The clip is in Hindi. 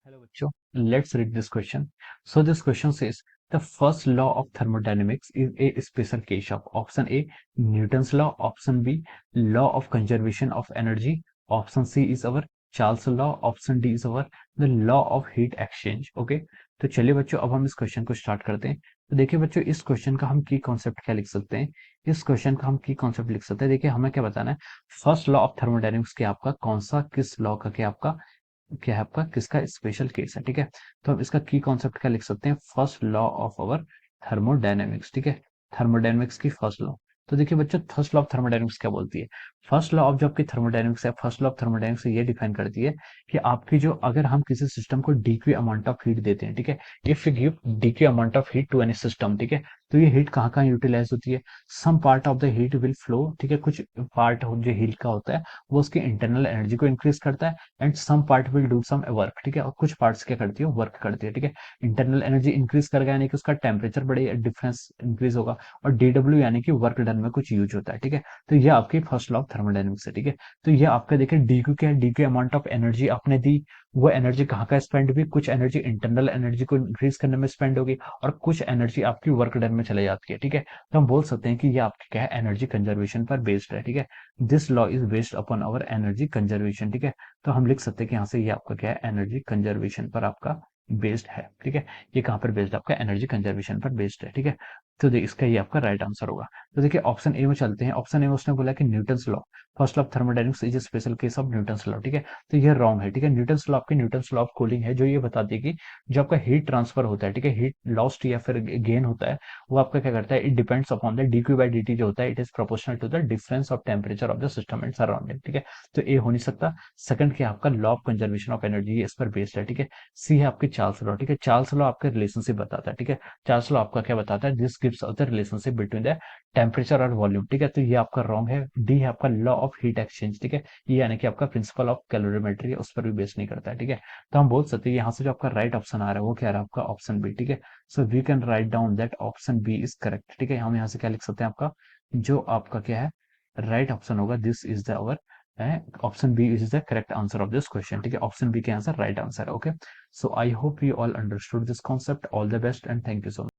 Hello, bachcho. Let's read this question. So this question says the first law of thermodynamics is a special case of option A Newton's law, option B law of conservation of energy, option C is our Charles law, option D is our the law of heat exchange. Okay, तो चलिए बच्चों अब हम इस क्वेश्चन को स्टार्ट करते हैं। तो देखिए बच्चों इस क्वेश्चन का हम की कॉन्सेप्ट क्या लिख सकते हैं। इस क्वेश्चन का हम की कॉन्सेप्ट लिख सकते हैं। देखिए हमें क्या बताना है, फर्स्ट लॉ ऑफ थर्मोडायनेमिक्स क्या आपका कौन सा किस लॉ का क्या है आपका किसका स्पेशल केस है। ठीक है, तो हम इसका की कॉन्सेप्ट क्या लिख सकते हैं, first law of our thermodynamics. ठीक है, थर्मोडायनेमिक्स की फर्स्ट लॉ। तो देखिए बच्चों फर्स्ट लॉ ऑफ थर्मोडायनेमिक्स क्या बोलती है। फर्स्ट लॉ ऑफ जो आपकी थर्मोडायनेमिक्स है, फर्स्ट लॉ ऑफ थर्मोडायनेमिक्स ये डिफाइन करती है कि आपकी जो अगर हम किसी सिस्टम को डीक्यू अमाउंट ऑफ हीट देते हैं, ठीक है, if you give dQ amount of heat to any system, ठीक है, तो ये हीट कहाँ कहाँ यूटिलाइज होती है। Some part of the heat will flow, ठीक है, कुछ पार्ट जो हीट का होता है वो उसकी इंटरनल एनर्जी को इंक्रीज करता है and some part will do some work. ठीक है, और कुछ पार्ट्स क्या करती है, वर्क करती है। ठीक है, इंटरनल एनर्जी इंक्रीज करेगा यानी कि उसका टेम्परेचर बढ़े, डिफरेंस इंक्रीज होगा, और डीडब्ल्यू यानी कि वर्क डन में कुछ यूज होता है। ठीक है, तो ये आपकी फर्स्ट लॉ ऑफ थर्मोडायनेमिक्स है। ठीक है, तो ये आपका देखिए डीक्यू क्या है, डीक्यू अमाउंट ऑफ एनर्जी आपने दी, वो एनर्जी कहाँ का स्पेंड हुई, कुछ एनर्जी इंटरनल एनर्जी को इंक्रीज करने में स्पेंड होगी और कुछ एनर्जी आपकी वर्क डन में चले जाती है। ठीक है, तो हम बोल सकते हैं कि ये आपकी क्या है, एनर्जी कंजर्वेशन पर बेस्ड है। ठीक है, this law is based upon our energy conservation. ठीक है, तो हम लिख सकते हैं कि यहाँ से ये आपका क्या है, एनर्जी कंजर्वेशन पर आपका बेस्ड है। ठीक है, ये कहाँ पर बेस्ड है, आपका एनर्जी कंजर्वेशन पर बेस्ड है। ठीक है, तो इसका ये आपका राइट आंसर होगा। तो देखिए ऑप्शन ए में चलते हैं। ऑप्शन ए में उसने बोला कि Newton's law first law of thermodynamics is special case of Newton's law. ठीक है, तो ये रॉन्ग है। ठीक है, न्यूटन्स लॉ आपके न्यूटन्स लॉ ऑफ कूलिंग है, जो ये बताती है कि जो आपका हीट ट्रांसफर होता है, ठीक है, हीट लॉस्ट या फिर गेन होता है, वो आपका क्या करता है, it depends upon the dQ by d T जो होता है, it is proportional to the difference of temperature of the system and surrounding. ठीक है, तो ए हो नहीं सकता। सेकंड क्या आपका law of conservation of energy, ये इस पर बेस्ड है। ठीक है, सी है आपकी चार्ल्स लॉ। ठीक है, चार्ल्स लॉ आपके रिलेशनशिप बताता है। ठीक है, चार्ल्स लॉ आपका क्या बताता है, this gives us the relationship between the temperature और वॉल्यूम। ठीक है, तो ये आपका रॉन्ग है। डी है आपका लॉ ऑफ हीट एक्सचेंज। ठीक है, ये यानी कि आपका प्रिंसिपल ऑफ कैलोरीमेट्री है, उस पर भी बेस नहीं करता है। ठीक है, तो हम बोल सकते हैं यहाँ से जो आपका राइट ऑप्शन आ रहा है वो क्या रहा है, आपका ऑप्शन बी। ठीक है, so we can write down that option B is correct. ठीक है, हम यहाँ से क्या लिख सकते हैं, आपका जो आपका क्या है राइट ऑप्शन होगा, this is the our option B is the correct answer of this question. ठीक है, ऑप्शन बी के आंसर राइट आंसर है। Okay, so I hope you all understood this concept. All the best and thank you so much.